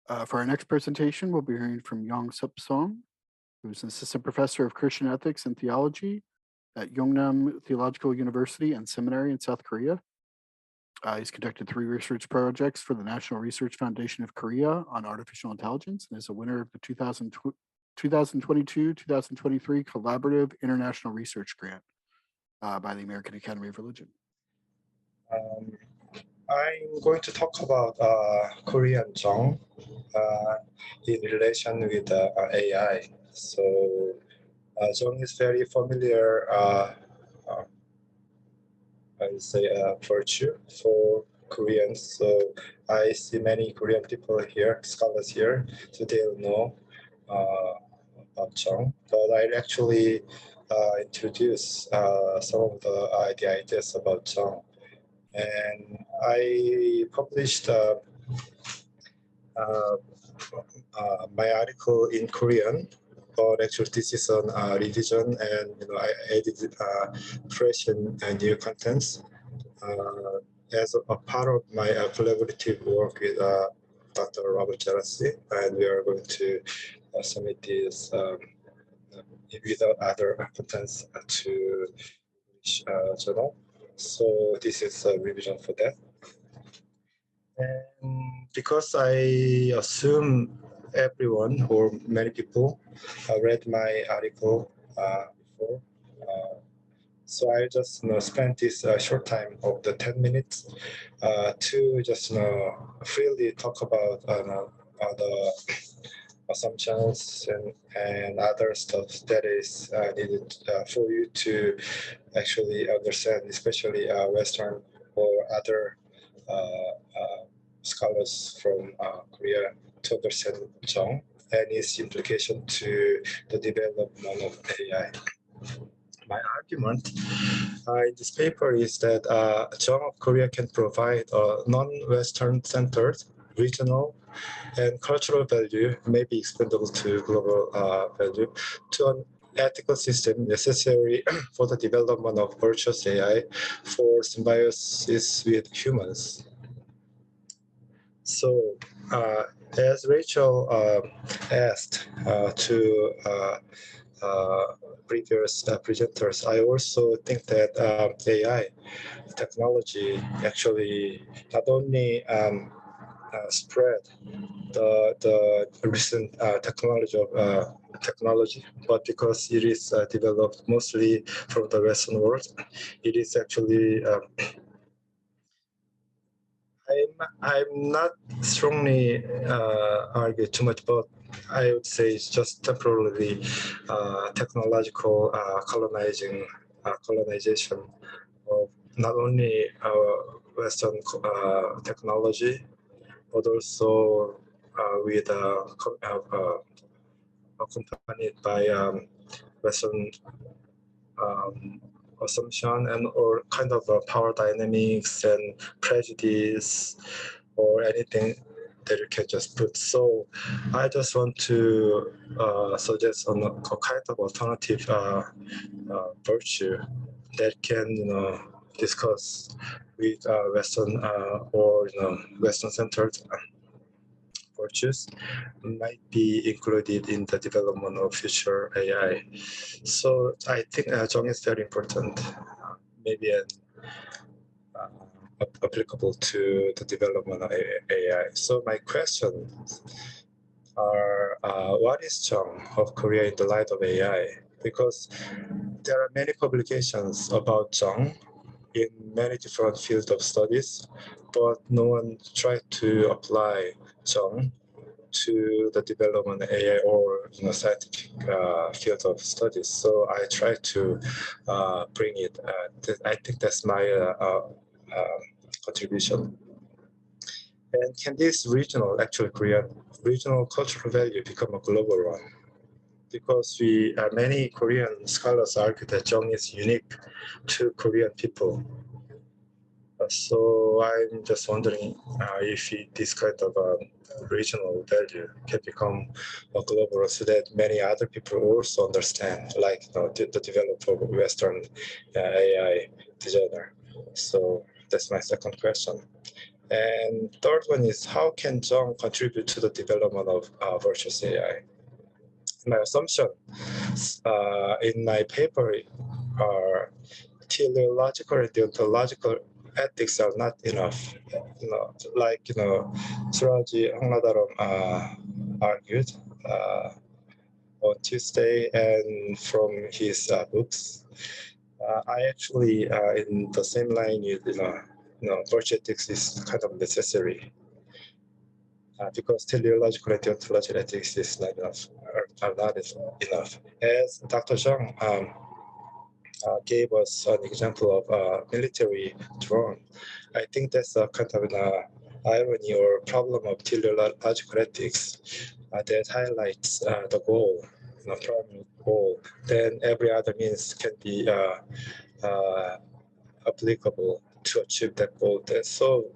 For our next presentation, we'll be hearing from Yong Sup Song, who's an assistant professor of Christian ethics and theology at Yongnam Theological University and Seminary in South Korea. He's conducted 3 research projects for the National Research Foundation of Korea on artificial intelligence and is a winner of the 2022-2023 Collaborative International Research Grant by the American Academy of Religion. I'm going to talk about Korean Jeong in relation with AI. So Jeong is very familiar, I would say, virtue for Koreans. So I see many Korean people here, scholars here, so they'll know about Jeong. But I actually introduce some of the ideas about Jeong. And I published my article in Korean, but actually this is on revision, and I edited fresh and new contents as a part of my collaborative work with Dr. Robert Jelassi, and we are going to submit this without other contents to journal. So this is a revision for that. And because I assume everyone or many people read my article before, so I just spent this short time of the 10 minutes to just freely talk about the assumptions and other stuff that is needed for you to actually understand, especially Western or other scholars from Korea, to understand Jeong and its implication to the development of AI. My argument in this paper is that Jeong of Korea can provide a non-Western centered, regional, and cultural value, may be expandable to global value, to an ethical system necessary for the development of virtuous AI for symbiosis with humans. So, as Rachel asked to previous presenters, I also think that AI technology actually not only spread the recent technology, but because it is developed mostly from the Western world, it is actually I'm not strongly argue too much, but I would say it's just temporarily technological colonization of not only Western technology, but also with accompanied by Western assumption and or kind of power dynamics and prejudice or anything that you can just put. So I just want to suggest on a kind of alternative virtue that can discuss with Western or Western-centered virtues might be included in the development of future AI. So I think Jeong is very important, maybe applicable to the development of AI. So my questions are, what is Jeong of Korea in the light of AI? Because there are many publications about Jeong in many different fields of studies, but no one tried to apply Jeong to the development of AI or scientific field of studies. So I try to bring it. I think that's my contribution. And can this regional cultural value become a global one? Because many Korean scholars argue that Jeong is unique to Korean people. So I'm just wondering if this kind of regional value can become a global, so that many other people also understand, like the developer of Western AI designer. So that's my second question. And third one is how can Jeong contribute to the development of virtuous AI? My assumption in my paper are teleological and deontological ethics are not enough. Like Suraj argued on Tuesday, and from his books, I actually in the same line. Virtue ethics is kind of necessary because teleological and deontological ethics is not enough, are not enough. As Dr. Jeong gave us an example of a military drone. I think that's a kind of an irony or problem of teleological ethics that highlights the goal, primary goal. Then every other means can be applicable to achieve that goal. So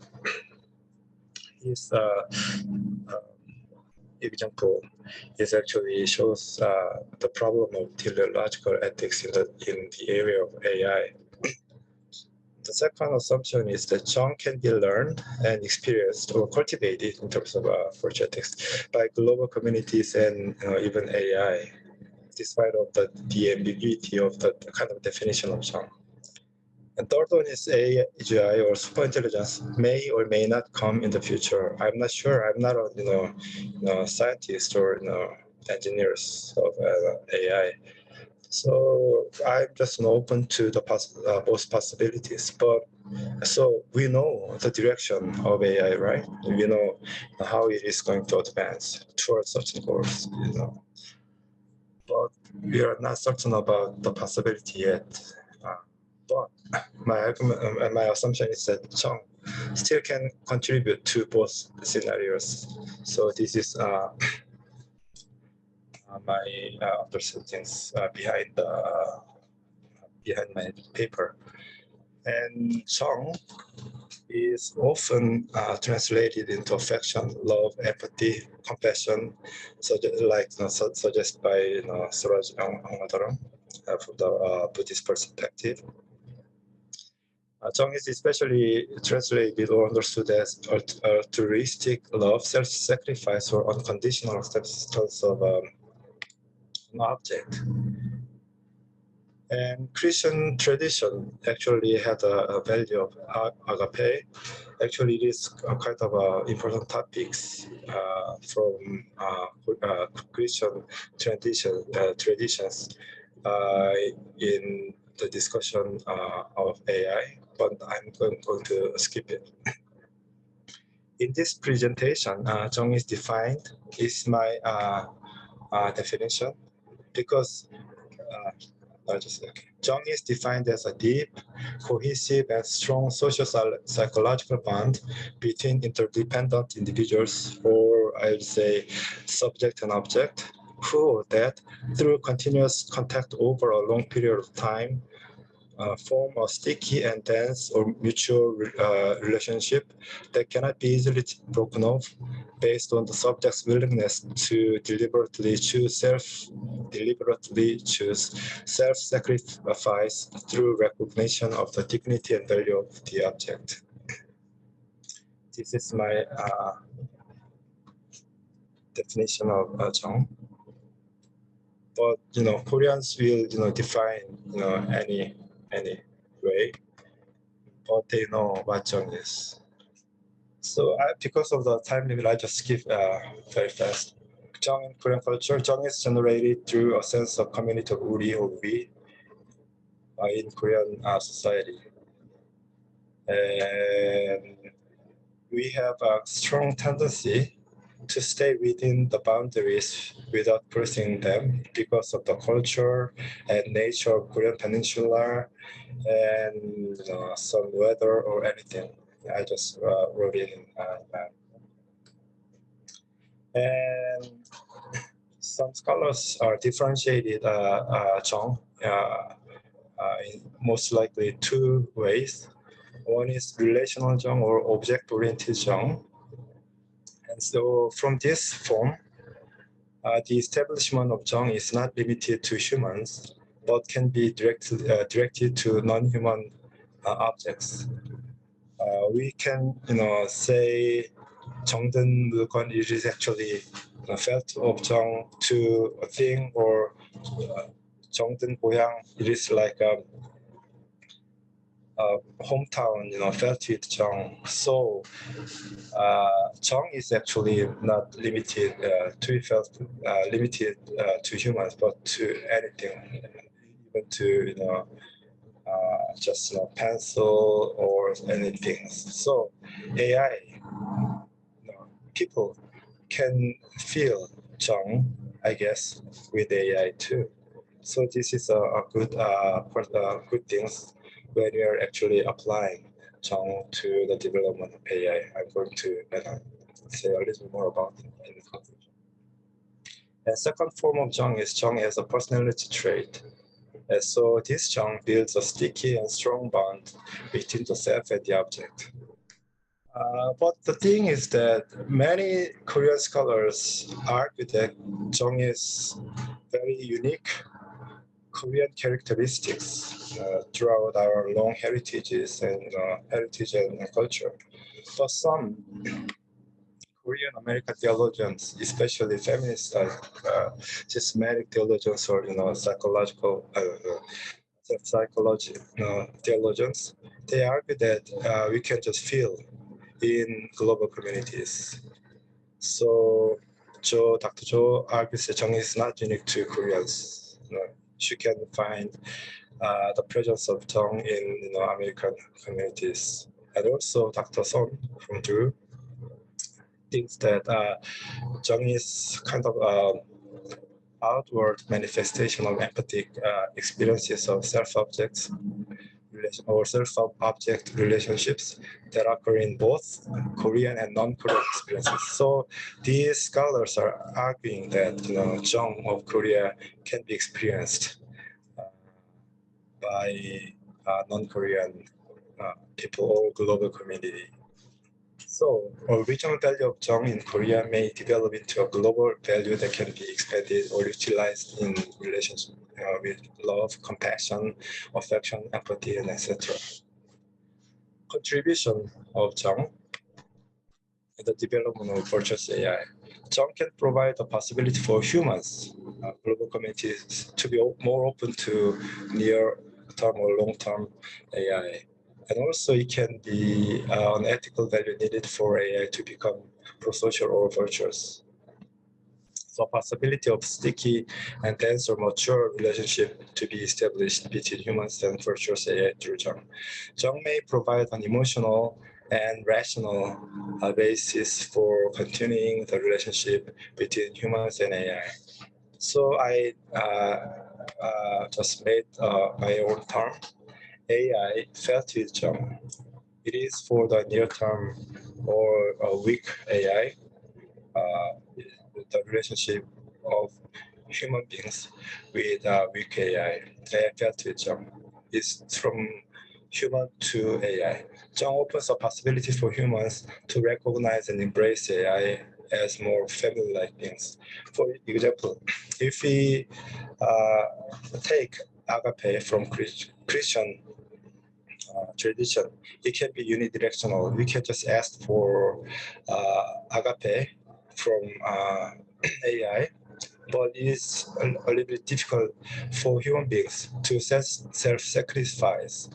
his example is actually shows the problem of teleological ethics in the area of AI. The second assumption is that Jeong can be learned and experienced or cultivated in terms of virtue ethics by global communities and even AI, despite of the ambiguity of the kind of definition of Jeong. And third one is AGI or superintelligence may or may not come in the future. I'm not sure. I'm not a scientist or engineers of AI. So I'm just open to the both possibilities. But so we know the direction of AI, right? We know how it is going to advance towards certain goals, But we are not certain about the possibility yet. But my argument, my assumption is that Jeong still can contribute to both scenarios. So this is my understandings behind my paper. And Jeong is often translated into affection, love, empathy, compassion, suggested by Suraj Angmadaram from the Buddhist perspective. Jeong is especially translated or understood as altruistic love, self-sacrifice, or unconditional acceptance of an object. And Christian tradition actually had a value of agape. Actually, it is a kind of important topics from Christian traditions in the discussion of AI, but I'm going to skip it. In this presentation, Jeong is my definition, because Jeong is defined as a deep, cohesive, and strong social psychological bond between interdependent individuals, or I would say subject and object, who that through continuous contact over a long period of time form a sticky and dense or mutual relationship that cannot be easily broken off based on the subject's willingness to deliberately choose self-sacrifice through recognition of the dignity and value of the object. This is my definition of Jeong. But Koreans will define any way, but they know what Jeong is. So because of the time limit, I just skip very fast. Jeong in Korean culture, Jeong is generated through a sense of community of uri or we in Korean society. And we have a strong tendency to stay within the boundaries without crossing them because of the culture and nature of Korean Peninsula and some weather or anything. I just wrote it in. And some scholars are differentiated Jeong in most likely two ways. One is relational Jeong or object-oriented Jeong. And so from this form, the establishment of Jeong is not limited to humans, but can be directed to non-human objects. we can, say 정든 물건 it is actually felt of Jeong to a thing, or 정든 고향 it is like a hometown, felt with Jeong. So Jeong is actually not limited to felt limited to humans, but to anything, even to just pencil or anything. So AI, people can feel Jeong, I guess, with AI too. So this is a good good things when we are actually applying Jeong to the development of AI. I'm going to say a little more about it in the conclusion. The second form of Jeong is Jeong as a personality trait. So this Jeong builds a sticky and strong bond between the self and the object. But the thing is that many Korean scholars argue that Jeong is very unique Korean characteristics throughout our long heritages and heritage and culture. For some Korean American theologians, especially feminist systematic theologians or psychological psychology theologians, they argue that we can just feel in global communities. So Dr. Jo argues that Jeong is not unique to Koreans. She can find the presence of Jeong in American communities. And also Dr. Son from Drew thinks that Jeong is kind of outward manifestation of empathic experiences of self-objects or self-object relationships that occur in both Korean and non-Korean experiences. So these scholars are arguing that Jeong of Korea can be experienced by non-Korean people or global community. So, original value of Jeong in Korea may develop into a global value that can be expanded or utilized in relationship with love, compassion, affection, empathy, and etc. Contribution of Jeong in the development of virtuous AI. Jeong can provide the possibility for humans, global communities, to be more open to near-term or long-term AI. And also it can be an ethical value needed for AI to become pro-social or virtuous. So possibility of sticky and dense or mature relationship to be established between humans and virtuous AI through Jeong. Jeong may provide an emotional and rational basis for continuing the relationship between humans and AI. So I just made my own term, AI felt with Jeong. It is for the near term or weak AI, the relationship of human beings with weak AI. AI felt with Jeong. It's from human to AI. Jeong opens a possibility for humans to recognize and embrace AI as more family-like beings. For example, if we take agape from Christian tradition, it can be unidirectional. We can just ask for agape from AI, but it is a little bit difficult for human beings to self-sacrifice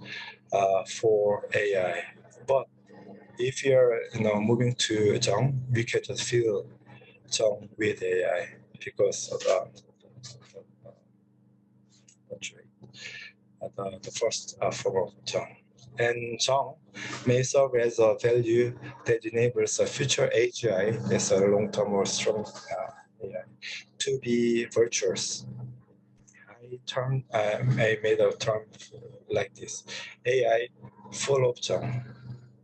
for AI. But if you're moving to Jeong, we can just feel Jeong with AI because of the first form of Jeong. And Jeong may serve as a value that enables a future AGI as a long-term or strong AI to be virtuous. I made a term like this: AI full of Jeong.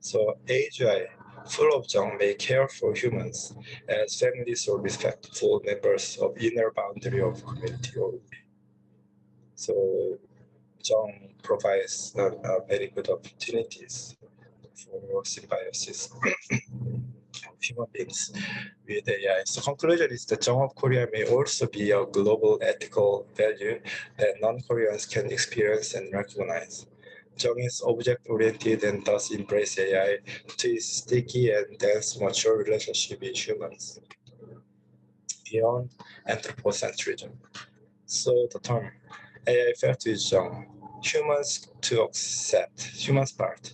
So AGI full of Jeong may care for humans as families or respectful members of inner boundary of community. So Jeong provides very good opportunities for symbiosis of human beings with AI. So conclusion is that Jeong of Korea may also be a global ethical value that non-Koreans can experience and recognize. Jeong is object-oriented and thus embrace AI to its sticky and dense mature relationship with humans beyond anthropocentrism. So the term AI fell to Jeong, humans to accept, humans part,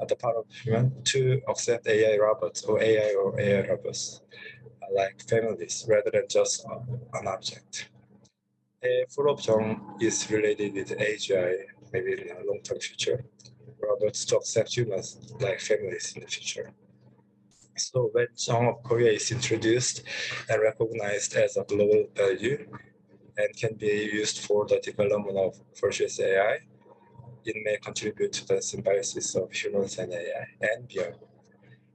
the part of human to accept AI robots or AI robots like families rather than just an object. A full of Jeong is related with AGI, maybe in a long-term future. Robots to accept humans like families in the future. So when Jeong of Korea is introduced and recognized as a global value and can be used for the development of virtuous AI, it may contribute to the symbiosis of humans and AI and beyond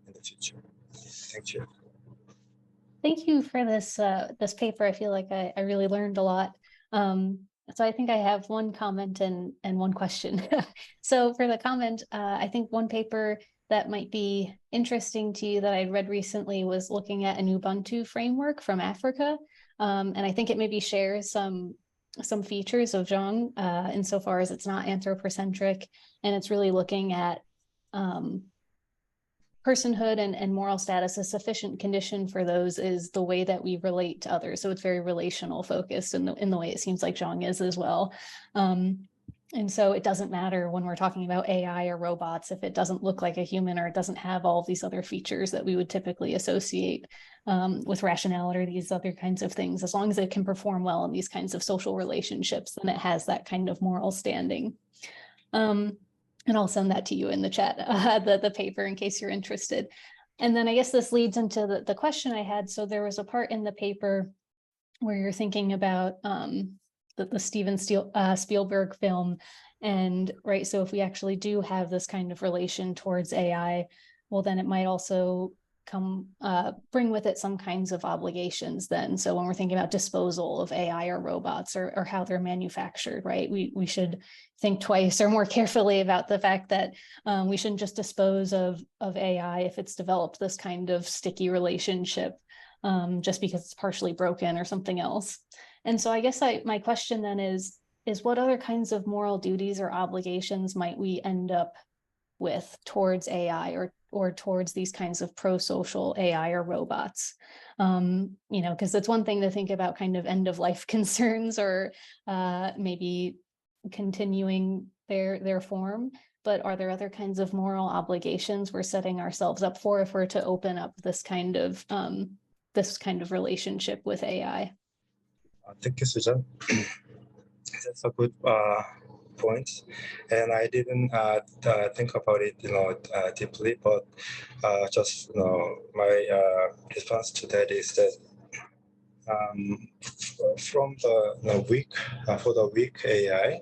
in the future. Thank you. Thank you for this this paper. I feel like I really learned a lot. So I think I have one comment and one question. So for the comment, I think one paper that might be interesting to you that I read recently was looking at an Ubuntu framework from Africa. And I think it maybe shares some features of Jeong insofar as it's not anthropocentric, and it's really looking at personhood and moral status. A sufficient condition for those is the way that we relate to others. So it's very relational focused in the way it seems like Jeong is as well. And so it doesn't matter when we're talking about AI or robots, if it doesn't look like a human or it doesn't have all of these other features that we would typically associate with rationality or these other kinds of things, as long as it can perform well in these kinds of social relationships, then it has that kind of moral standing. And I'll send that to you in the chat, the paper, in case you're interested. And then I guess this leads into the question I had. So there was a part in the paper where you're thinking about the Steven Spielberg film. And right, so if we actually do have this kind of relation towards AI, well, then it might also bring with it some kinds of obligations then. So when we're thinking about disposal of AI or robots or how they're manufactured, right, we should think twice or more carefully about the fact that we shouldn't just dispose of AI if it's developed this kind of sticky relationship just because it's partially broken or something else. And so I guess my question then is what other kinds of moral duties or obligations might we end up with towards AI or towards these kinds of pro-social AI or robots? Because it's one thing to think about kind of end of life concerns or maybe continuing their form, but are there other kinds of moral obligations we're setting ourselves up for if we're to open up this kind of relationship with AI? Thank you, Susan. That's a good point, and I didn't think about it, deeply. But just my response to that is that from the weak for the weak AI,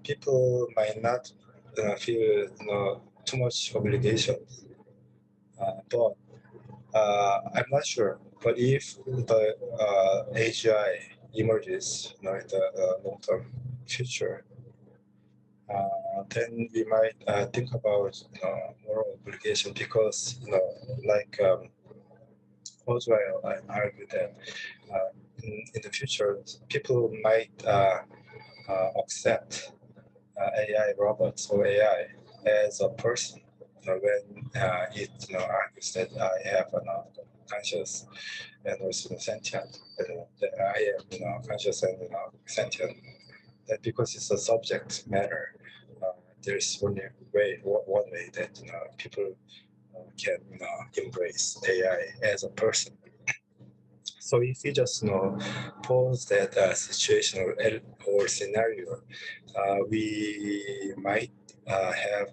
people might not feel too much obligation, but I'm not sure. But if the AGI emerges in the long-term future, then we might think about moral obligation because like Oswald argued that in the future people might accept AI robots or AI as a person when it argues that I have conscious and also sentient, that I am conscious and sentient. That because it's a subject matter, there's only one way that people can embrace AI as a person. So if you just pose that situation or scenario, we might have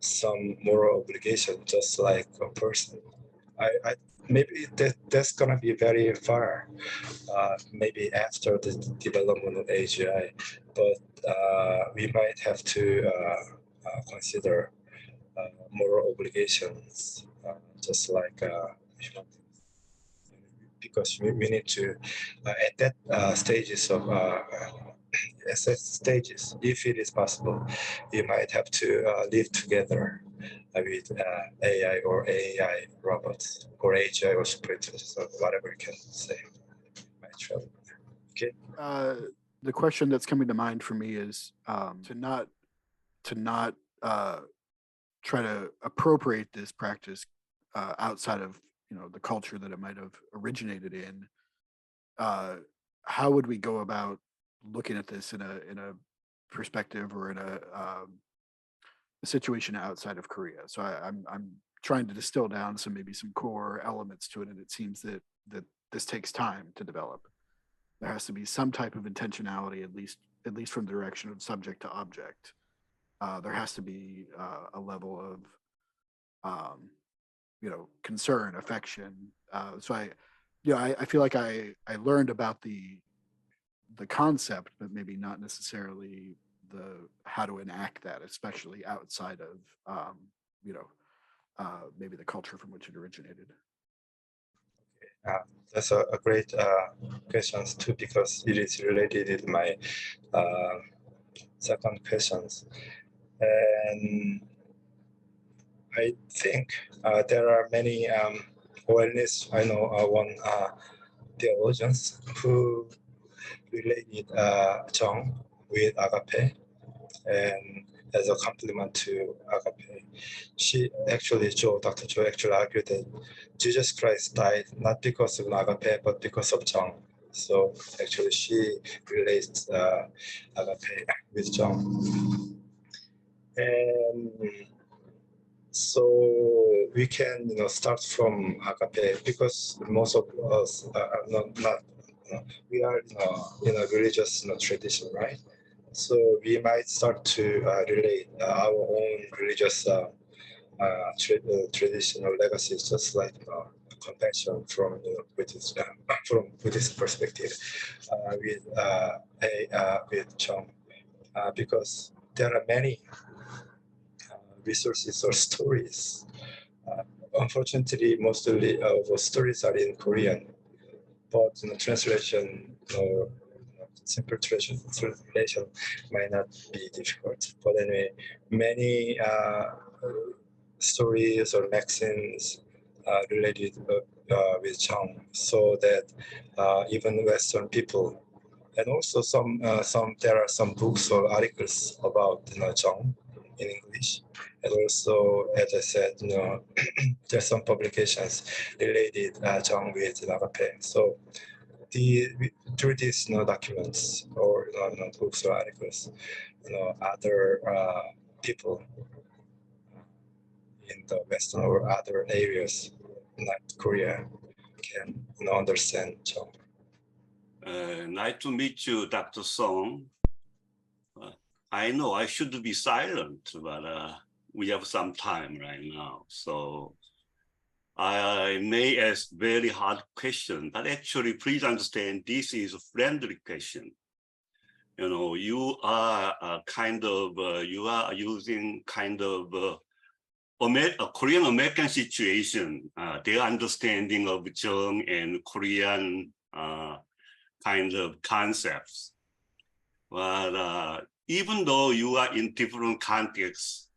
some moral obligation, just like a person. I maybe that's gonna be very far, maybe after the development of AGI, but we might have to consider moral obligations, just like because we need to at that stages, if it is possible, we might have to live together with AI or AI robots or AGI or superintelligence or whatever you can say. Okay. The question that's coming to mind for me is to not not try to appropriate this practice outside of the culture that it might have originated in. How would we go about looking at this in a perspective or in a situation outside of Korea? So I'm trying to distill down maybe some core elements to it, and it seems that this takes time to develop. There has to be some type of intentionality, at least from the direction of subject to object. There has to be a level of concern, affection. So I feel like I learned about the concept, but maybe not necessarily the how to enact that, especially outside of maybe the culture from which it originated. That's a great question too, because it is related with my second questions. And I think there are many, or at least I know one theologians who related Jeong with agape, and as a complement to agape. Dr. Joe actually argued that Jesus Christ died not because of agape, but because of Jeong. So actually she relates agape with Jeong. And so we can start from agape, because most of us are not we are in a religious tradition, right? So we might start to relate our own religious traditional legacies, just like compassion from Buddhist from Buddhist perspective with Jeong, because there are many resources or stories. Unfortunately, most of the stories are in Korean, but translation or simple translation might not be difficult. But anyway, many stories or maxims related with Jeong, so that even Western people, and also there are some books or articles about Jeong in English, and also, as I said, there's some publications related Jeong with agape. So through these documents or books or articles, other people in the Western or other areas like Korea can understand Jeong. Nice to meet you, Dr. Song. I know I should be silent, but we have some time right now. So I may ask very hard question, but actually please understand this is a friendly question. You are you are using a Korean American situation, their understanding of Jeong and Korean kind of concepts. But even though you are in different contexts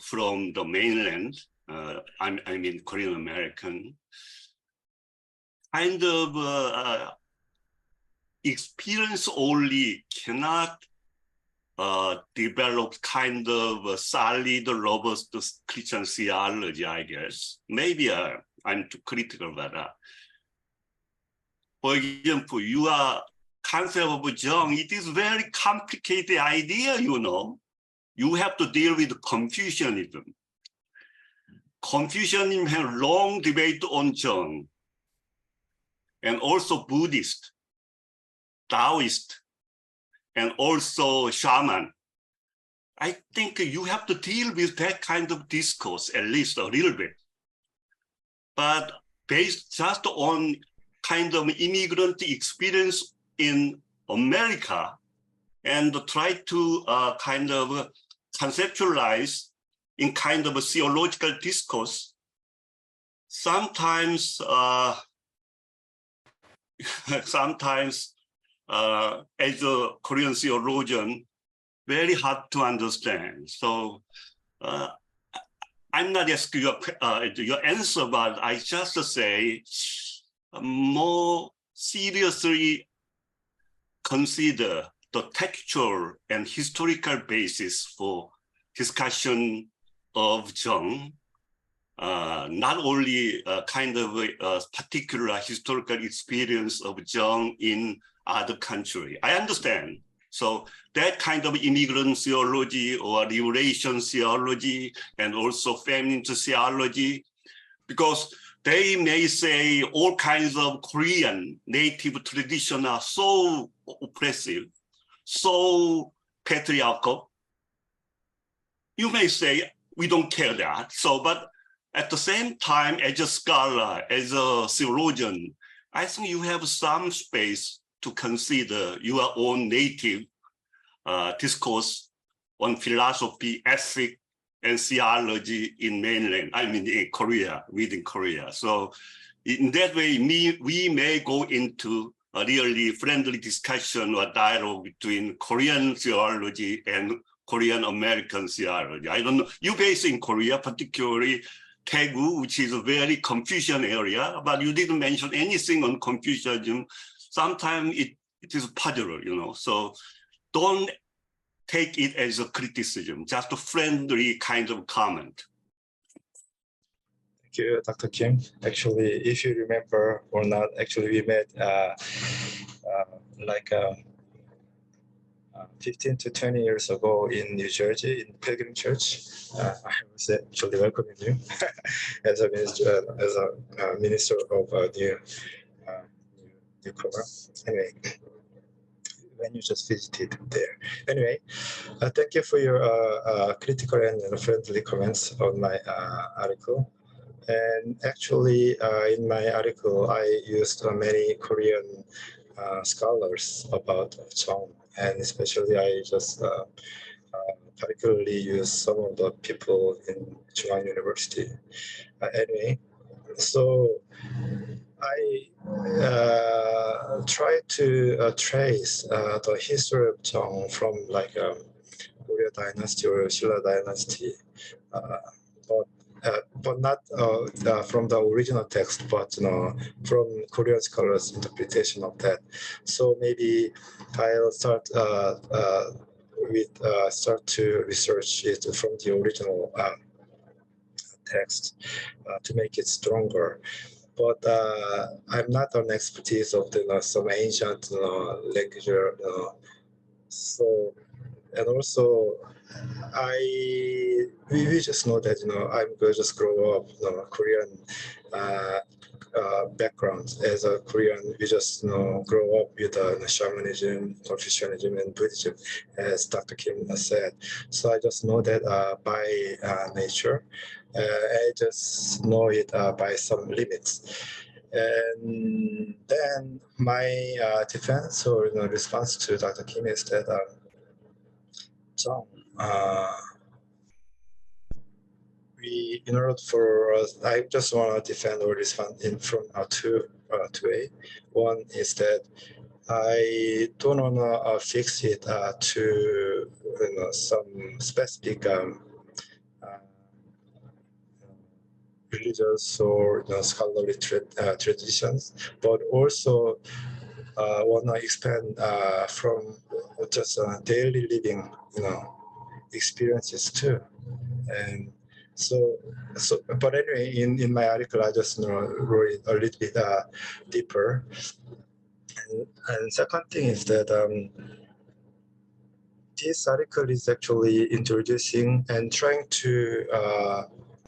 from the mainland, I mean Korean American, kind of experience only cannot develop kind of a solid, robust Christian theology, I guess. Maybe I'm too critical, but for example, your concept of Jeong, it is very complicated idea, You have to deal with Confucianism. Confucianism had long debate on Jeong, and also Buddhist, Taoist, and also shaman. I think you have to deal with that kind of discourse, at least a little bit. But based just on kind of immigrant experience in America, and try to kind of conceptualize in kind of a theological discourse, sometimes as a Korean theologian, very hard to understand. So I'm not asking your answer, but I just say more seriously consider the textual and historical basis for discussion of Jeong, not only a kind of a particular historical experience of Jeong in other country. I understand. So that kind of immigrant theology or liberation theology and also feminist theology, because they may say all kinds of Korean native tradition are so oppressive, so patriarchal. You may say, we don't care that. So, but at the same time, as a scholar, as a theologian, I think you have some space to consider your own native discourse on philosophy, ethics, and theology in mainland, I mean in Korea, within Korea. So in that way, we may go into a really friendly discussion or dialogue between Korean theology and Korean American theology. I don't know, you based in Korea, particularly Daegu, which is a very Confucian area, but you didn't mention anything on Confucianism. Sometimes it is puzzle, you know, so don't take it as a criticism, just a friendly kind of comment. Thank you, Dr. Kim. Actually, if you remember or not, actually we met like 15 to 20 years ago in New Jersey in Pilgrim Church. I was actually welcoming you as a minister of a new program. Anyway, when you just visited there. Anyway, thank you for your critical and friendly comments on my article. And actually, in my article, I used many Korean scholars about Jeong, and especially I just particularly use some of the people in Jeong University. Anyway, so I try to trace the history of Jeong from like Goryeo Dynasty or Silla Dynasty, but not from the original text, but from Korean scholars' interpretation of that. So maybe I'll start to research it from the original text to make it stronger. But I'm not an expertise of some ancient literature. So, and also we just know that I'm going to just grow up Korean background as a Korean. We just grow up with shamanism, Confucianism, and Buddhism, as Dr. Kim said. So I just know that by nature. I just know it by some limits. And then my defense or response to Dr. Kim is that Jeong, in order for us, I just want to defend or respond in from two ways. One is that I don't want to fix it to some specific religious or scholarly traditions, but also want to expand from just daily living, experiences too. And so, but anyway, in my article, I just wrote it a little bit deeper. And second thing is that this article is actually introducing and trying to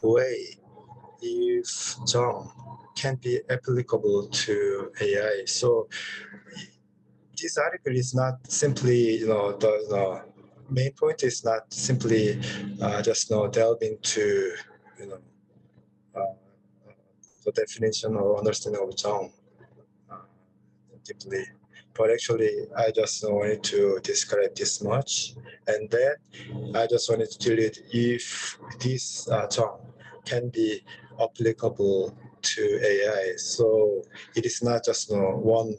weigh if Jeong can be applicable to AI. So this article is not simply, the main point is not simply just delve into, the definition or understanding of Jeong deeply. But actually, I just wanted to describe this much, and then I just wanted to tell it if this Jeong can be applicable to AI. So it is not just one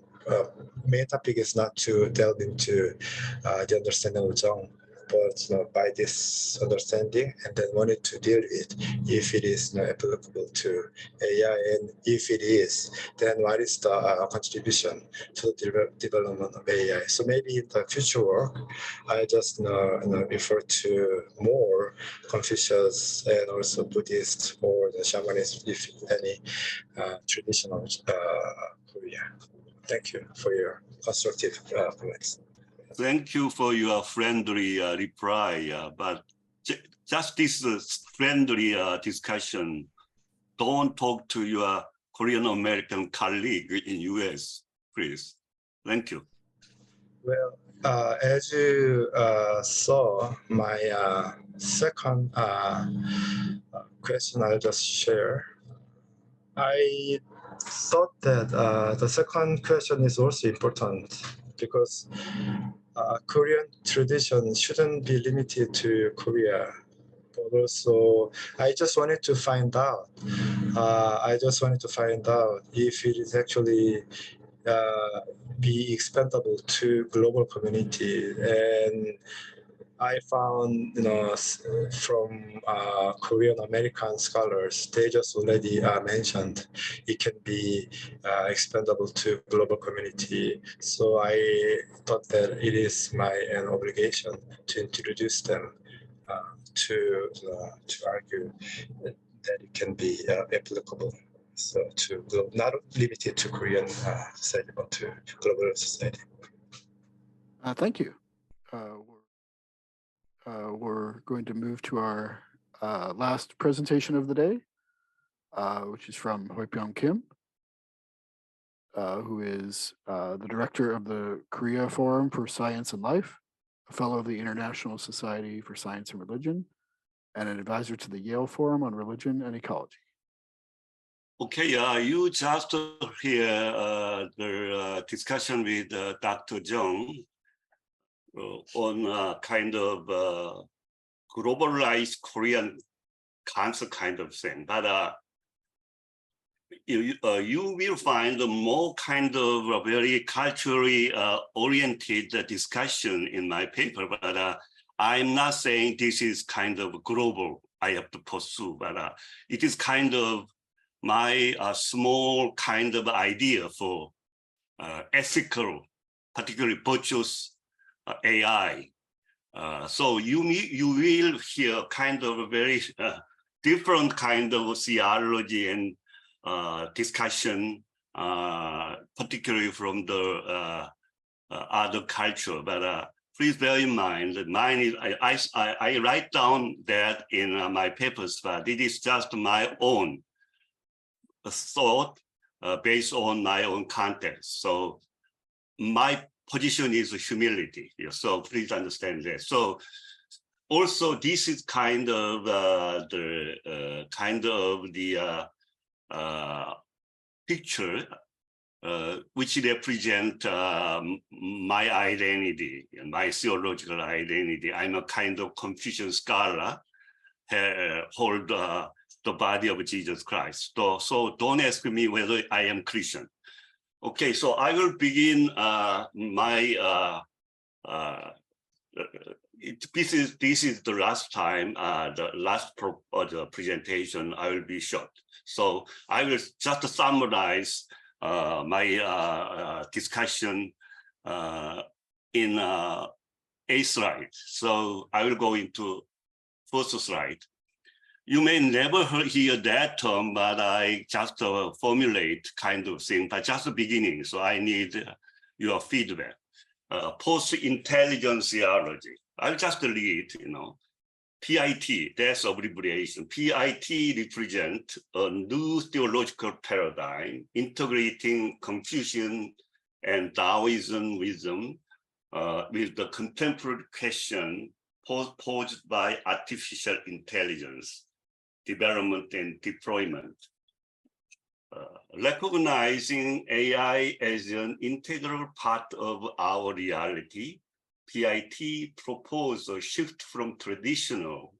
main topic is not to delve into the understanding of Jeong, but by this understanding, and then wanted to deal with if it is applicable to AI, and if it is, then what is the contribution to the development of AI? So maybe in the future work, I just refer to more Confucius and also Buddhist or the shamanism, if any traditional Korea. Thank you for your constructive comments. Thank you for your friendly reply, but just this friendly discussion, don't talk to your Korean American colleague in US, please. Thank you. Well, as you saw, my second question I'll just share. I thought that the second question is also important because Korean tradition shouldn't be limited to Korea, but also I just wanted to find out. If it is actually be expandable to global community, and I found, from Korean American scholars, they just already mentioned it can be expandable to global community. So I thought that it is an obligation to introduce them to argue that it can be applicable. So not limited to Korean society, but to global society. Thank you. We're going to move to our last presentation of the day, which is from Heup Kim, who is the director of the Korea Forum for Science and Life, a fellow of the International Society for Science and Religion, and an advisor to the Yale Forum on Religion and Ecology. Okay, you just hear the discussion with Dr. Jeong on kind of globalized Korean concept kind of thing, but you will find a more kind of a very culturally oriented discussion in my paper, but I'm not saying this is kind of global I have to pursue, but it is kind of my small kind of idea for ethical, particularly virtuous AI. So you will hear kind of a very different kind of theology and discussion, particularly from the other culture. But please bear in mind that mine is, I write down that in my papers, but it is just my own thought based on my own context. So my position is humility. So please understand that. So also this is kind of the picture which represent my identity, my theological identity. I'm a kind of Confucian scholar, hold the body of Jesus Christ. So don't ask me whether I am Christian. Okay, so I will begin my this is the last time, the last presentation. I will be short. So I will just summarize my discussion in a slide. So I will go into first slide. You may never hear that term, but I just formulate kind of thing, but just the beginning. So I need your feedback. Post-intelligence theology. I'll just read, PIT, that's abbreviation. PIT represent a new theological paradigm integrating Confucian and Taoism wisdom with the contemporary question posed by artificial intelligence, development and deployment. Recognizing AI as an integral part of our reality, PIT proposed a shift from traditional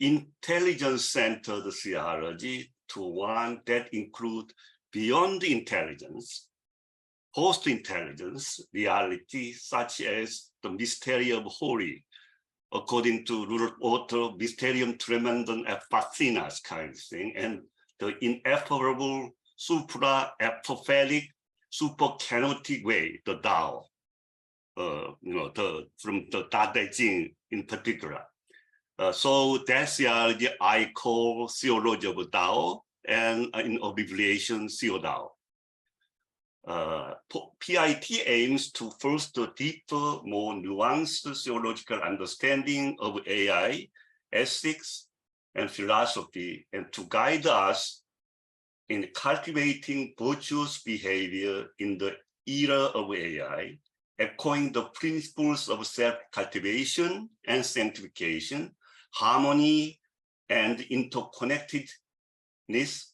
intelligence-centered theology to one that includes beyond intelligence, post-intelligence reality, such as the mystery of holy, according to rural author Mysterium Tremendum et Fascinas kind of thing, and the ineffable supra-apophelic, super-kenotic way, the Tao, from the Da De Jing in particular. So that theology I call Theology of Tao, and in abbreviation, Theo-dao. PIT aims to foster deeper, more nuanced theological understanding of AI, ethics, and philosophy, and to guide us in cultivating virtuous behavior in the era of AI, echoing the principles of self-cultivation and sanctification, harmony, and interconnectedness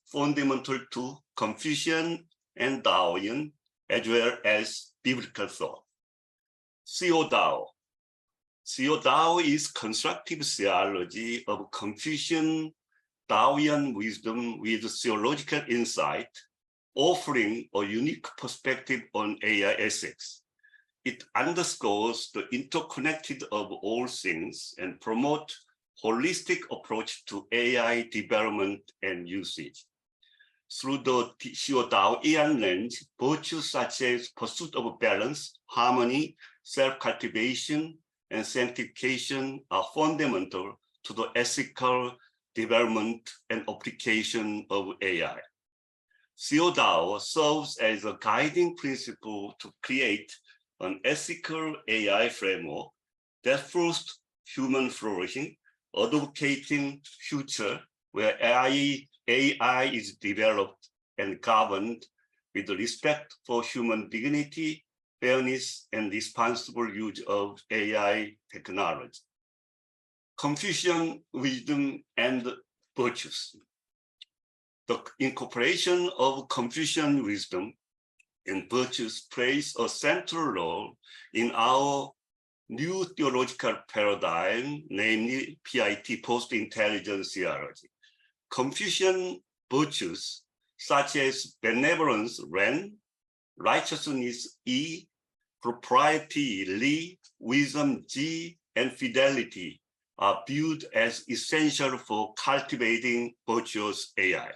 fundamental to Confucian and Taoian, as well as biblical thought. Theo-dao. Theo-dao is constructive theology of Confucian Taoian wisdom with theological insight, offering a unique perspective on AI ethics. It underscores the interconnected of all things and promotes holistic approach to AI development and usage. Through the Theo-daoian lens, virtues such as pursuit of balance, harmony, self-cultivation, and sanctification are fundamental to the ethical development and application of AI. Theo-dao serves as a guiding principle to create an ethical AI framework that fosters human flourishing, advocating future where AI is developed and governed with respect for human dignity, fairness, and responsible use of AI technology. Confucian wisdom and virtues. The incorporation of Confucian wisdom and virtues plays a central role in our new theological paradigm, namely PIT, post-intelligence theology. Confucian virtues such as benevolence, Ren, righteousness, E, propriety, Li, wisdom, Ji, and fidelity are viewed as essential for cultivating virtuous AI.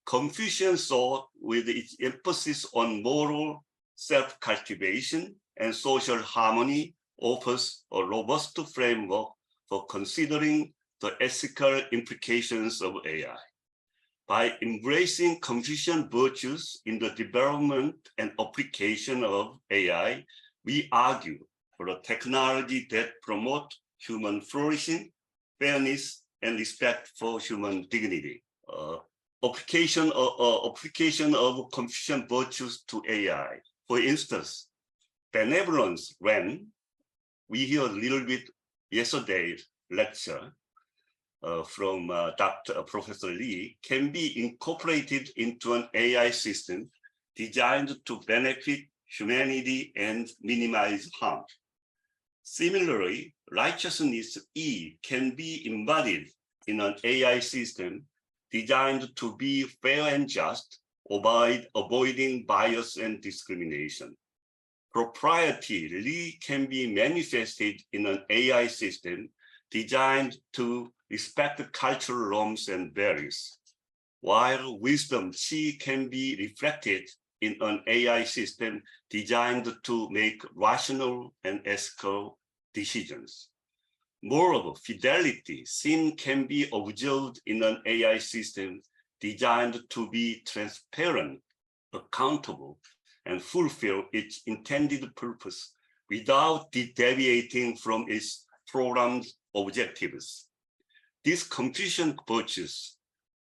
Confucian thought, with its emphasis on moral self-cultivation and social harmony, offers a robust framework for considering the ethical implications of AI. By embracing Confucian virtues in the development and application of AI, we argue for a technology that promotes human flourishing, fairness, and respect for human dignity. Application of Confucian virtues to AI. For instance, benevolence, Ren, we hear a little bit yesterday lecture from Professor Lee, can be incorporated into an AI system designed to benefit humanity and minimize harm. Similarly, righteousness, E, can be embodied in an AI system designed to be fair and just, avoiding bias and discrimination. Propriety, Li, can be manifested in an AI system designed to respect cultural norms and values, while wisdom, Qi, can be reflected in an AI system designed to make rational and ethical decisions. Moreover, fidelity, Sin, can be observed in an AI system designed to be transparent, accountable, and fulfill its intended purpose without deviating from its programmed objectives. These Confucian virtues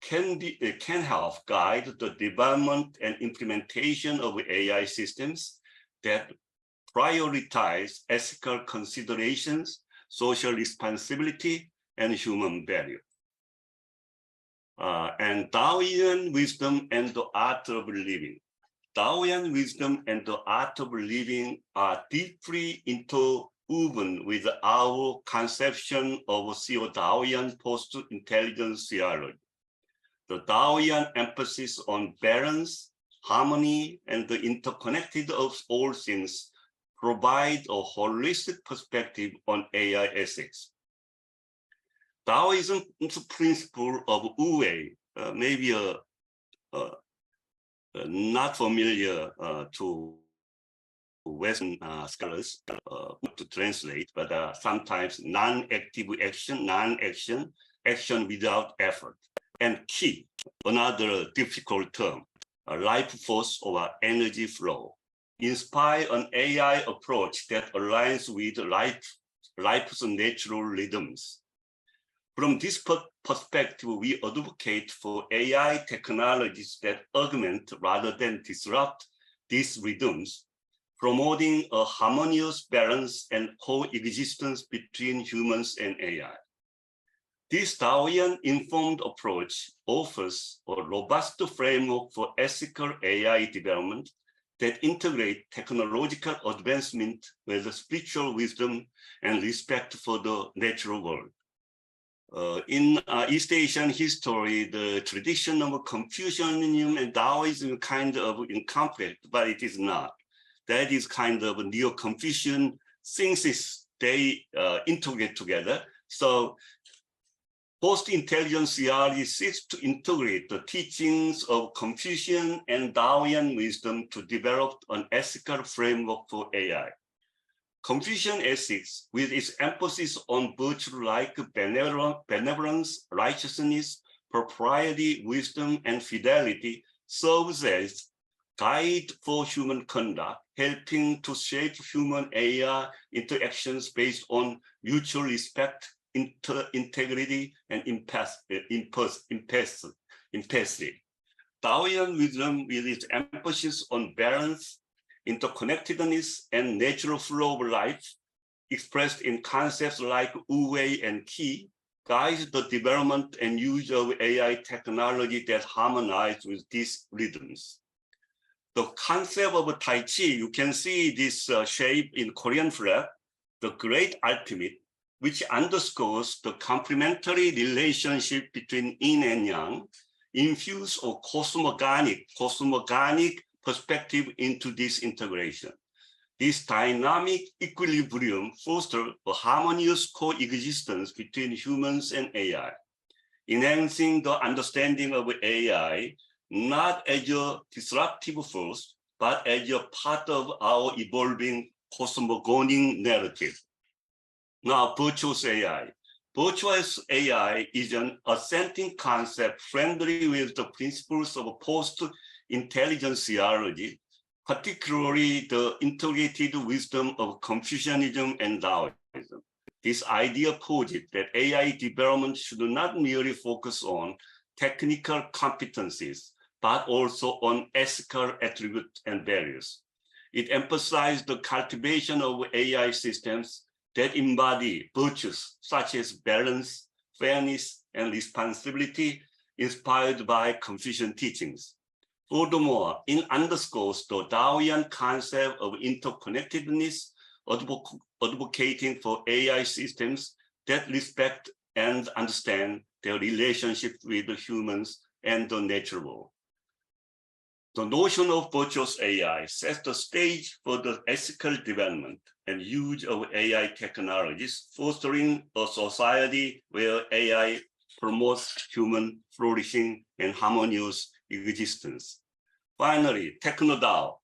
can help guide the development and implementation of AI systems that prioritize ethical considerations, social responsibility, and human value. And Taoian wisdom and the art of living. Taoian wisdom and the art of living are deeply interwoven with our conception of Theo-daoian post-intelligence theology. The Taoian emphasis on balance, harmony, and the interconnected of all things provide a holistic perspective on AI ethics. Taoism's principle of Wu Wei may be not familiar to Western scholars to translate, but sometimes non-active action, action without effort, and Qi, another difficult term, life force or energy flow, inspire an AI approach that aligns with life's natural rhythms. From this perspective, we advocate for AI technologies that augment rather than disrupt these rhythms, promoting a harmonious balance and coexistence between humans and AI. This Taoian-informed approach offers a robust framework for ethical AI development that integrate technological advancement with spiritual wisdom and respect for the natural world. In East Asian history, the tradition of Confucianism and Taoism kind of in conflict, but it is not. That is kind of Neo-Confucian things they integrate together. So post-intelligence theology seeks to integrate the teachings of Confucian and Taoian wisdom to develop an ethical framework for AI. Confucian ethics, with its emphasis on virtue like benevolence, righteousness, propriety, wisdom, and fidelity, serves as guide for human conduct, helping to shape human AI interactions based on mutual respect, integrity, and empathy. Taoian wisdom, with its emphasis on balance, interconnectedness, and natural flow of life, expressed in concepts like Wu Wei and Qi, guides the development and use of AI technology that harmonize with these rhythms. The concept of Tai Chi, you can see this shape in Korean flag, the great ultimate, which underscores the complementary relationship between yin and yang, infuse a cosmogonic perspective into this integration. This dynamic equilibrium fosters a harmonious coexistence between humans and AI, enhancing the understanding of AI not as a disruptive force, but as a part of our evolving cosmogonic narrative. Now, virtuous AI. Virtuous AI is an ascending concept friendly with the principles of post-intelligence theology, particularly the integrated wisdom of Confucianism and Taoism. This idea posits that AI development should not merely focus on technical competencies, but also on ethical attributes and values. It emphasized the cultivation of AI systems that embody virtues such as balance, fairness, and responsibility inspired by Confucian teachings. Furthermore, it underscores the Taoian concept of interconnectedness, advocating for AI systems that respect and understand their relationship with the humans and the natural world. The notion of virtuous AI sets the stage for the ethical development and use of AI technologies, fostering a society where AI promotes human flourishing and harmonious existence. Finally, Techno-Dao,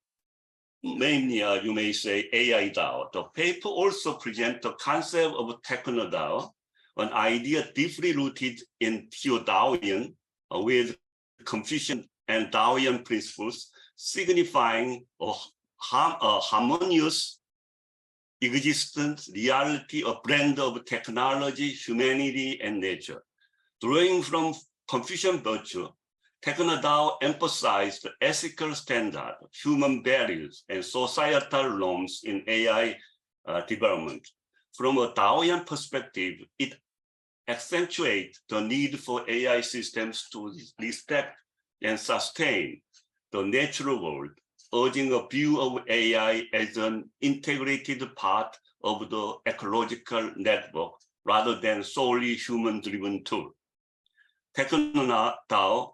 mainly you may say AI-Dao. The paper also presents the concept of Techno-Dao, an idea deeply rooted in Theo-Daoian with Confucian and Taoian principles, signifying a harmonious existence, reality, a blend of technology, humanity, and nature. Drawing from Confucian virtue, Techno-Dao emphasized the ethical standard, human values, and societal norms in AI development. From a Taoian perspective, it accentuates the need for AI systems to respect and sustain the natural world, urging a view of AI as an integrated part of the ecological network rather than solely human-driven tool. Techno-Dao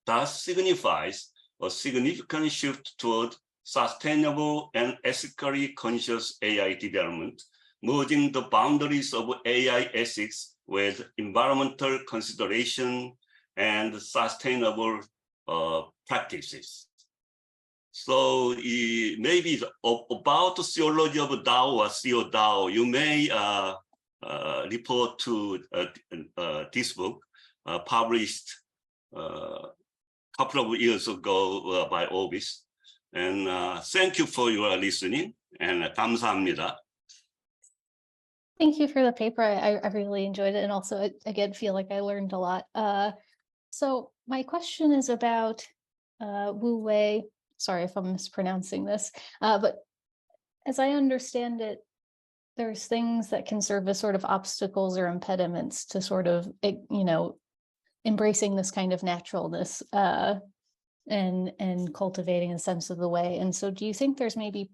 thus signifies a significant shift toward sustainable and ethically conscious AI development, merging the boundaries of AI ethics with environmental consideration and sustainable practices. So maybe about the theology of Tao or Theo-dao, you may report to this book published a couple of years ago by Orbis. And thank you for your listening, and 감사합니다. Thank you for the paper. I really enjoyed it, and also again feel like I learned a lot. So my question is about Wu Wei. Sorry if I'm mispronouncing this, but as I understand it, there's things that can serve as sort of obstacles or impediments to sort of, embracing this kind of naturalness and cultivating a sense of the way. And so do you think there's maybe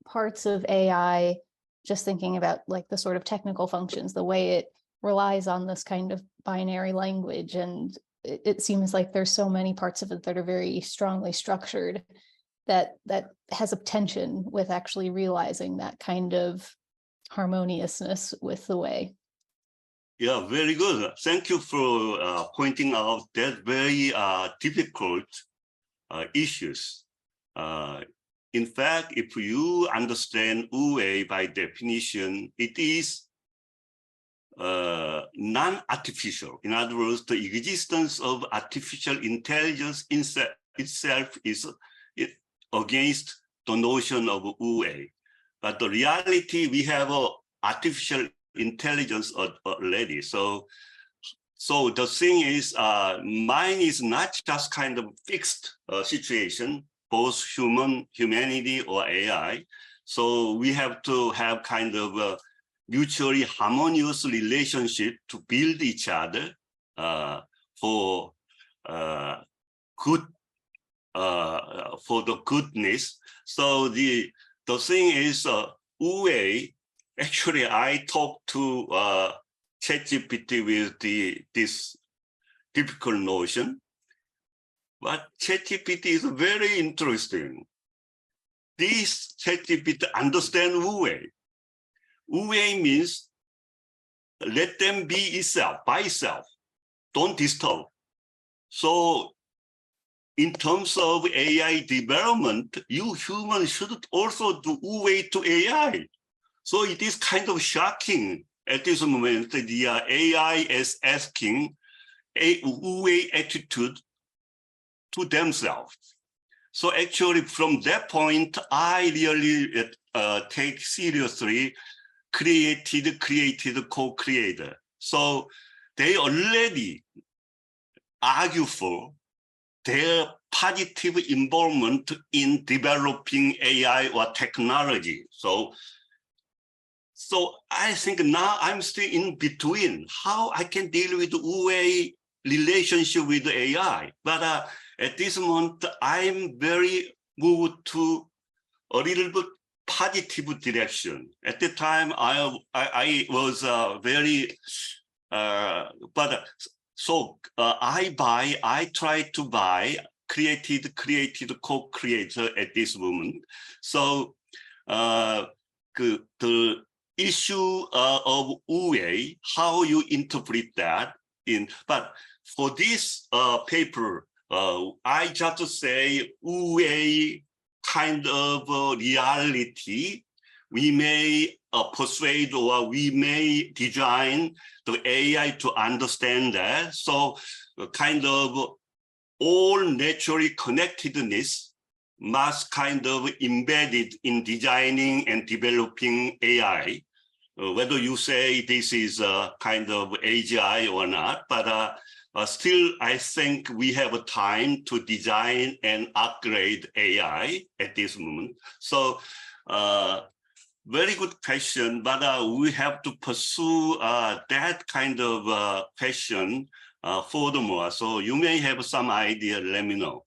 parts of AI, just thinking about like the sort of technical functions, the way it relies on this kind of binary language, and it seems like there's so many parts of it that are very strongly structured, that has a tension with actually realizing that kind of harmoniousness with the way? Yeah, very good. Thank you for pointing out that very difficult issues. In fact, if you understand Wu Wei by definition, it is non-artificial. In other words, the existence of artificial intelligence itself is against the notion of Wu Wei. But the reality, we have artificial intelligence already. So the thing is, mine is not just kind of fixed situation, both humanity or AI. So we have to have kind of a mutually harmonious relationship to build each other for good, for the goodness. So the thing is, Wu Wei, actually, I talked to ChatGPT with this difficult notion, but ChatGPT is very interesting. This ChatGPT understands Wu Wei. Wu Wei means let them be itself, by itself, don't disturb. So in terms of AI development, you humans should also do Wu Wei to AI. So it is kind of shocking at this moment that the AI is asking a Wu Wei attitude to themselves. So actually from that point, I really take seriously created, co-creator. So they already argue for their positive involvement in developing AI or technology. So I think now I'm still in between how I can deal with the Wu Wei relationship with the AI. But at this moment, I'm very moved to a little bit positive direction. At the time, I was very, I try to buy created co-creator at this moment. So the issue of Wu Wei, how you interpret that but for this paper, I just say Wu Wei kind of reality, we may persuade or we may design the AI to understand that. So kind of all naturally connectedness must kind of embedded in designing and developing AI, whether you say this is a kind of AGI or not, but still, I think we have a time to design and upgrade AI at this moment. So very good question, but we have to pursue that kind of question furthermore. So you may have some idea, let me know.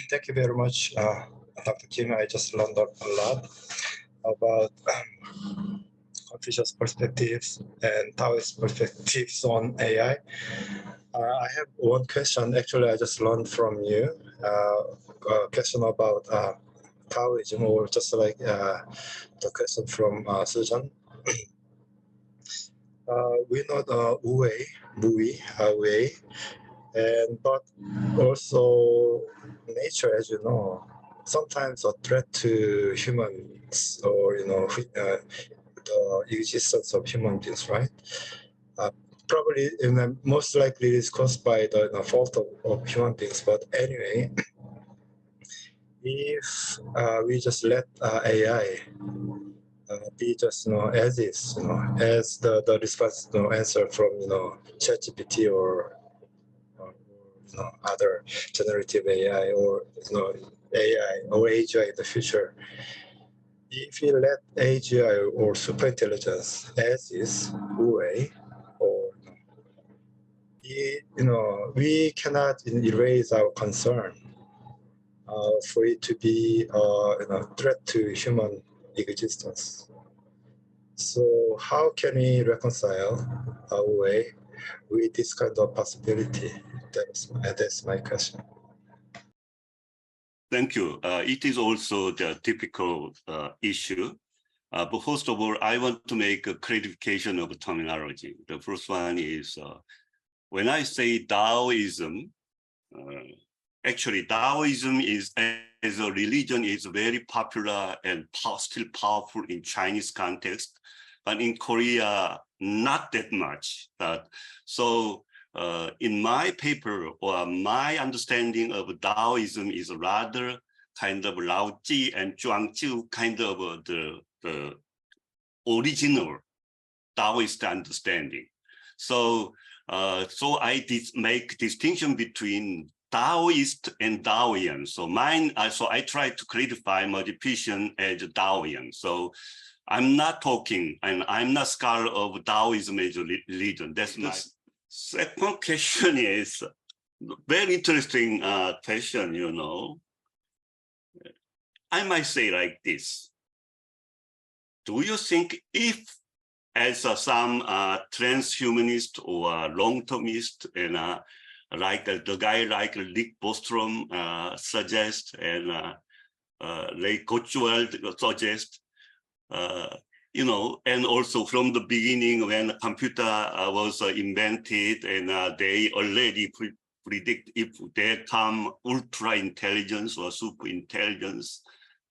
Thank you very much, Dr. Kim. I just learned a lot about Confucius perspectives and Taoist perspectives on AI. I have one question. Actually, I just learned from you. question about Taoism, or just like the question from Susan. We know the Wei, and but also nature, as you know, sometimes a threat to humans, or the existence of human beings, right? Probably, most likely, it's caused by the fault of human beings. But anyway, if we just let AI be just as is, as the response answer from ChatGPT, or other generative AI, or AI or AGI in the future. If we let AGI or superintelligence as is, way, or we cannot erase our concern for it to be a threat to human existence. So how can we reconcile our way with this kind of possibility? That's my question. Thank you. It is also the typical issue. But first of all, I want to make a clarification of terminology. The first one is when I say Taoism, actually Taoism is, as a religion, is very popular and still powerful in Chinese context, but in Korea, not that much. So in my paper, or my understanding of Taoism is rather kind of Lao Tzu and Zhuangzi, kind of the original Taoist understanding. So I did make distinction between Taoist and Taoian. So so I try to clarify my definition as Taoian. So I'm not talking, and I'm not scholar of Taoism as a religion. That's my second question. Is very interesting question. I might say like this. Do you think if, as some transhumanist or long-termist, and like the guy like Rick Bostrom suggests, and Ray Kurzweil suggests, and also from the beginning when the computer was invented, and they already predict if there come ultra intelligence or super intelligence,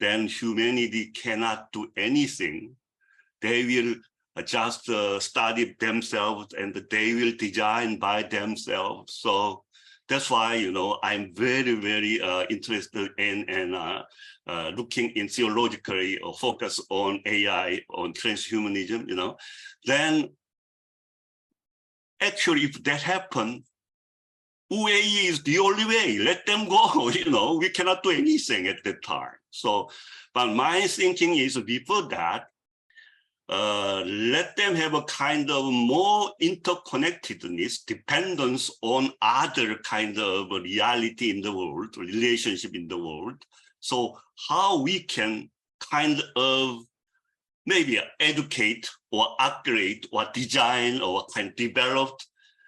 then humanity cannot do anything. They will just study themselves, and they will design by themselves. So that's why, I'm very, very interested in looking in theologically or focus on AI, on transhumanism, Then actually, if that happens, Wu is the only way. Let them go, we cannot do anything at that time. So, but my thinking is before that, let them have a kind of more interconnectedness, dependence on other kind of reality in the world, relationship in the world. So how we can kind of maybe educate or upgrade or design or kind of develop.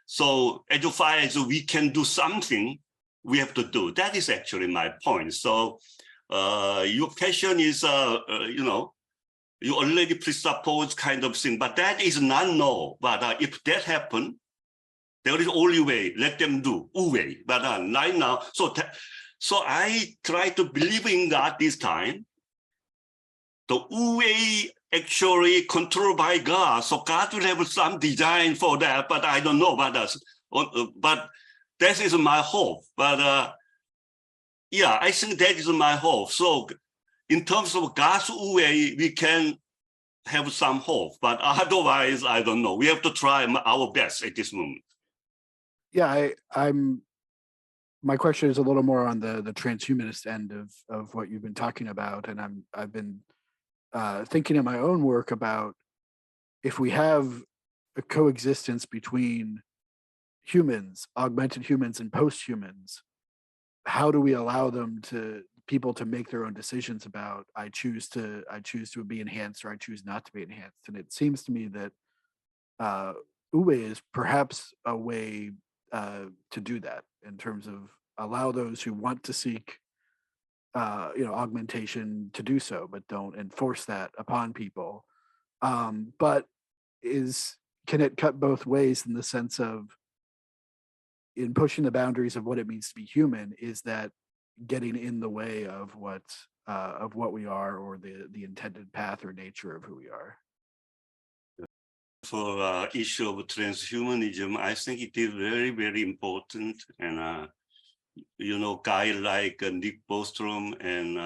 So as far as we can do something, we have to do. That is actually my point. So your question is, you already presuppose kind of thing, but that is not no. But if that happen, there is only way. Let them do way. But right now, so I try to believe in God this time. The way actually controlled by God, so God will have some design for that. But I don't know. But that is my hope. But yeah, I think that is my hope. So in terms of God's way, we can have some hope, but otherwise, I don't know. We have to try our best at this moment. Yeah, my question is a little more on the transhumanist end of what you've been talking about, and I've been thinking in my own work about if we have a coexistence between humans, augmented humans, and post-humans, how do we allow people to make their own decisions about I choose to be enhanced or I choose not to be enhanced? And it seems to me that Ube is perhaps a way to do that, in terms of allow those who want to seek augmentation to do so, but don't enforce that upon people. But can it cut both ways in the sense of, in pushing the boundaries of what it means to be human, is that getting in the way of what we are, or the intended path or nature of who we are? For issue of transhumanism, I think it is very, very important. And, guys like Nick Bostrom and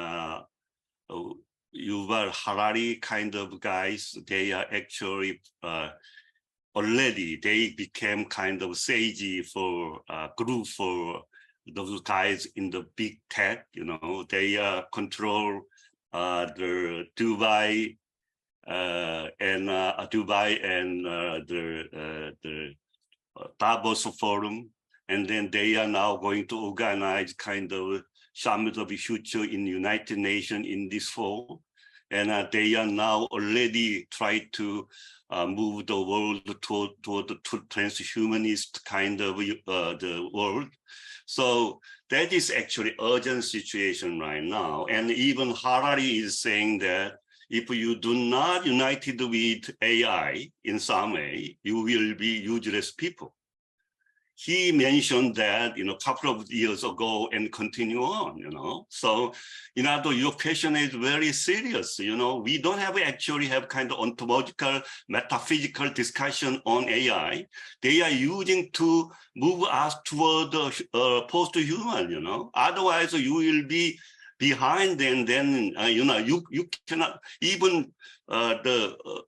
Yuval Harari kind of guys, they are actually already, they became kind of sage for group for those guys in the big tech. They control the Dubai and the Davos Forum, and then they are now going to organize kind of Summit of the Future in United Nations in this fall, and they are now already trying to move the world toward the transhumanist kind of the world. So that is actually urgent situation right now, and even Harari is saying that if you do not united with AI in some way, you will be useless people. He mentioned that, a couple of years ago and continue on, So, your question is very serious. We don't actually have kind of ontological, metaphysical discussion on AI. They are using to move us toward the post-human, Otherwise, you will be behind, and then you cannot even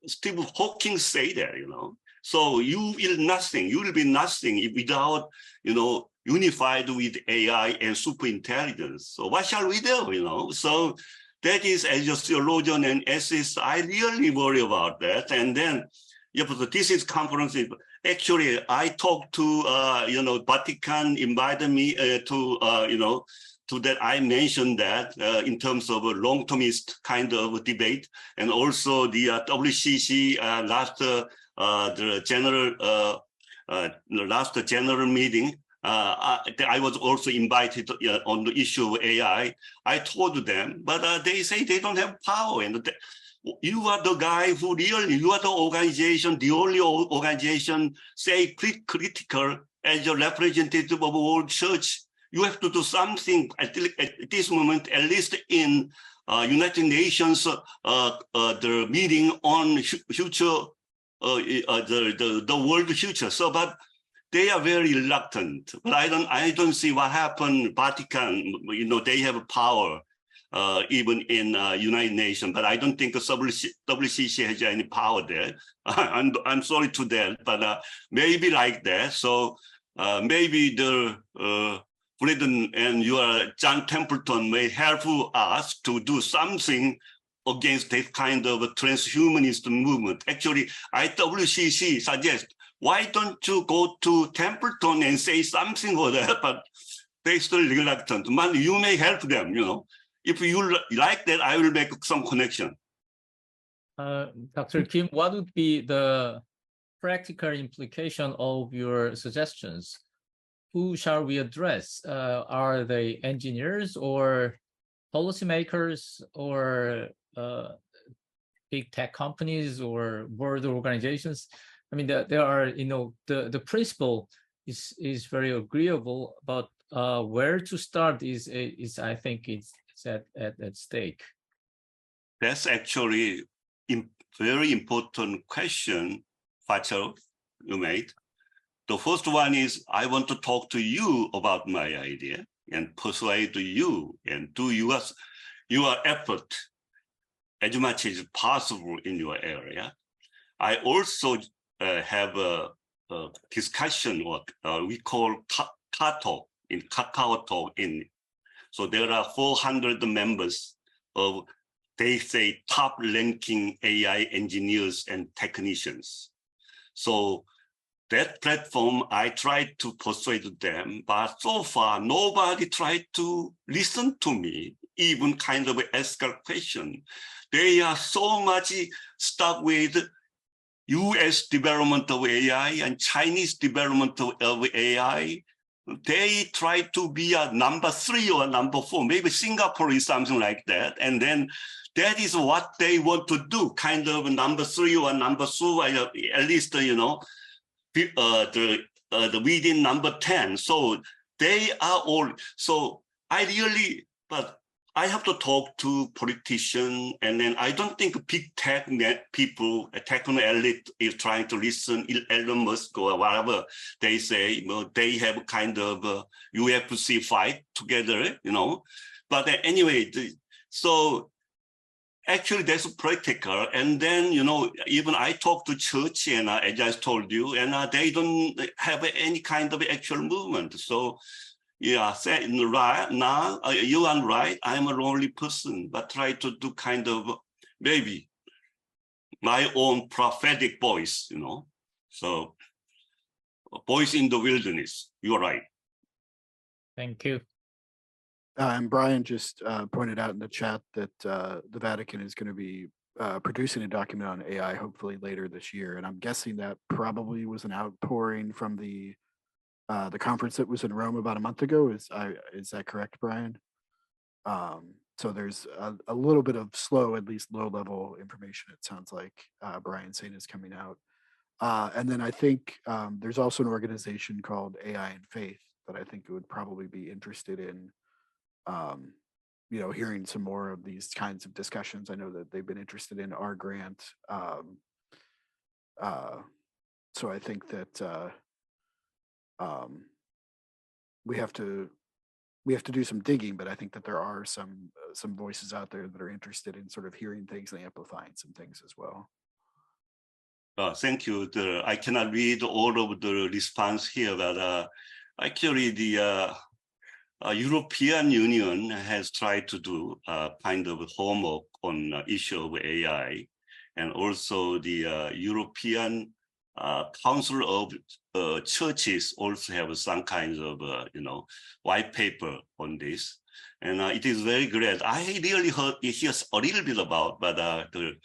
Steve Hawking say that, So you will be nothing without unified with AI and super intelligence. So what shall we do? So that is, as a theologian and essayist, I really worry about that. And then this is conference. Actually, I talked to Vatican invited me to that I mentioned that in terms of a long-termist kind of debate, and also the WCC the last general meeting. I was also invited on the issue of AI. I told them, but they say they don't have power, and you are the guy who really, you are the organization, the only organization say critical as a representative of world church. You have to do something at this moment, at least in United Nations, the meeting on future, the world future. So, but they are very reluctant. But I don't see what happened. Vatican, they have power even in United Nations, but I don't think the WCC has any power there. I'm sorry to that, but maybe like that. So maybe the Britain and your John Templeton may help us to do something against that kind of a transhumanist movement. Actually, IWCC suggests, why don't you go to Templeton and say something for that? But they're still reluctant. But you may help them, If you like that, I will make some connection. Dr. Kim, what would be the practical implication of your suggestions? Who shall we address? Are they engineers or policymakers or big tech companies or world organizations? I mean, there are, the principle is very agreeable, but where to start is I think it's at stake. That's actually a very important question, Fachel, you made. The first one is, I want to talk to you about my idea and persuade you and do your effort as much as possible in your area. I also have a discussion, what we call Kato in Kakao Talk. So there are 400 members of, they say, top-ranking AI engineers and technicians. So that platform, I tried to persuade them, but so far nobody tried to listen to me, even kind of ask a question. They are so much stuck with US development of AI and Chinese development of AI, they try to be a number 3 or number 4, maybe Singapore is something like that. And then that is what they want to do, kind of number 3 or number 2, at least, you know, the within number 10. So they are all, so I really, but I have to talk to politicians, and then I don't think big tech people, techno elite is trying to listen Elon Musk or whatever they say. You know, they have kind of UFC fight together, you know. But anyway, so actually that's practical. And then, you know, even I talk to church, and as I told you, and they don't have any kind of actual movement. So yeah, right now you are right. I'm a lonely person, but try to do kind of maybe my own prophetic voice, you know. So, voice in the wilderness. You're right. Thank you. And Brian just pointed out in the chat that the Vatican is going to be producing a document on AI, hopefully later this year. And I'm guessing that probably was an outpouring from the conference that was in Rome about a month ago. Is that correct, Brian? So there's a little bit of slow, at least low-level information. It sounds like Brian saying is coming out, and then I think there's also an organization called AI and Faith that I think would probably be interested in, you know, hearing some more of these kinds of discussions. I know that they've been interested in our grant, so I think that. We have to do some digging, but I think that there are some voices out there that are interested in sort of hearing things and amplifying some things as well. Thank you. I cannot read all of the response here, but actually the European Union has tried to do kind of homework on issue of AI, and also the European Council of Churches also have some kinds of, you know, white paper on this. And it is very great. I really hear a little bit about, but the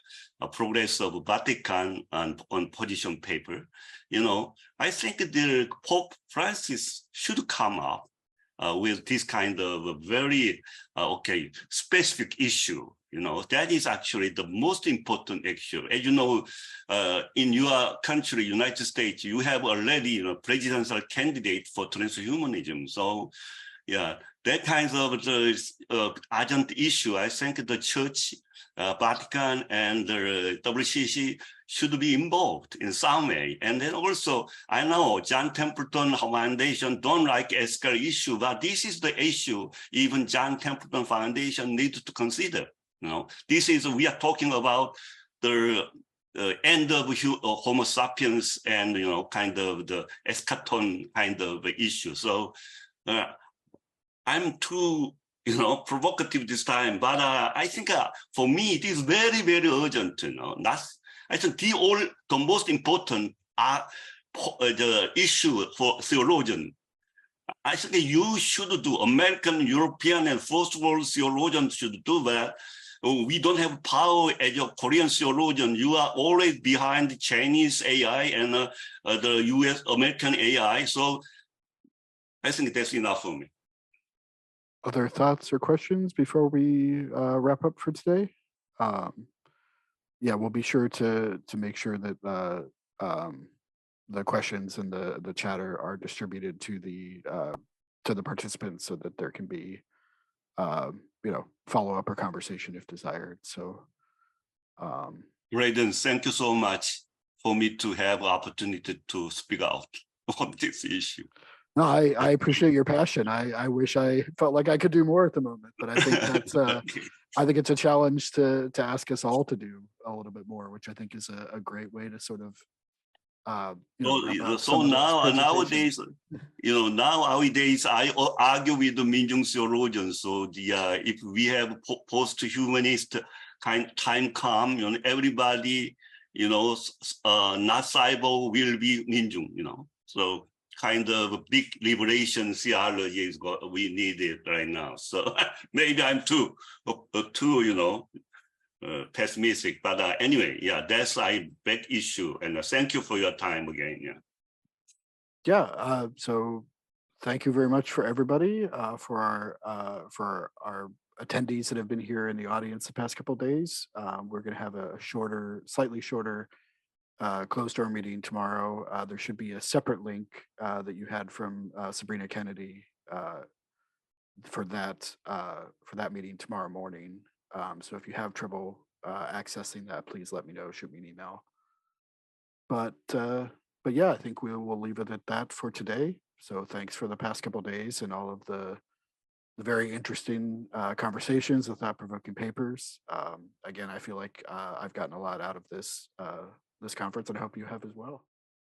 progress of Vatican and on position paper. You know, I think the Pope Francis should come up with this kind of very, specific issue. You know, that is actually the most important issue. As you know, in your country, United States, you have already, you know, presidential candidate for transhumanism. So, yeah, that kind of urgent issue, I think the Church, Vatican, and the WCC should be involved in some way. And then also, I know John Templeton Foundation don't like ethical issue, but this is the issue even John Templeton Foundation needs to consider. You know, this is, we are talking about the end of Homo sapiens and, you know, kind of the eschaton kind of issue. So I'm too, you know, provocative this time, but I think for me it is very, very urgent. You know, I think the most important the issue for theologian. I think you should do, American, European, and first world theologians should do that. We don't have power as a Korean theologian. You are always behind the Chinese AI and the US, American AI. So I think that's enough for me. Other thoughts or questions before we wrap up for today? Yeah, we'll be sure to make sure that the questions and the chatter are distributed to the participants so that there can be you know, follow up or conversation if desired. So Raiden, thank you so much for me to have opportunity to speak out on this issue. No, I appreciate your passion. I wish I felt like I could do more at the moment, but I think that's I think it's a challenge to ask us all to do a little bit more, which I think is a great way to sort of so nowadays, you know, nowadays I argue with the Minjung theologians. So if we have post-humanist kind time come, you know, everybody, you know, not cyber will be Minjung, you know. So kind of a big liberation theology is what we need it right now. So maybe I'm too, you know, pessimistic, but anyway, yeah, that's a big issue. And thank you for your time again. Yeah. Yeah. So thank you very much for everybody, for our attendees that have been here in the audience the past couple of days. We're going to have a slightly shorter closed door meeting tomorrow. There should be a separate link that you had from Sabrina Kennedy for that meeting tomorrow morning. So if you have trouble accessing that, please let me know. Shoot me an email. But yeah, I think we will leave it at that for today. So thanks for the past couple of days and all of the very interesting conversations, the thought-provoking papers. Again, I feel like I've gotten a lot out of this conference, and I hope you have as well.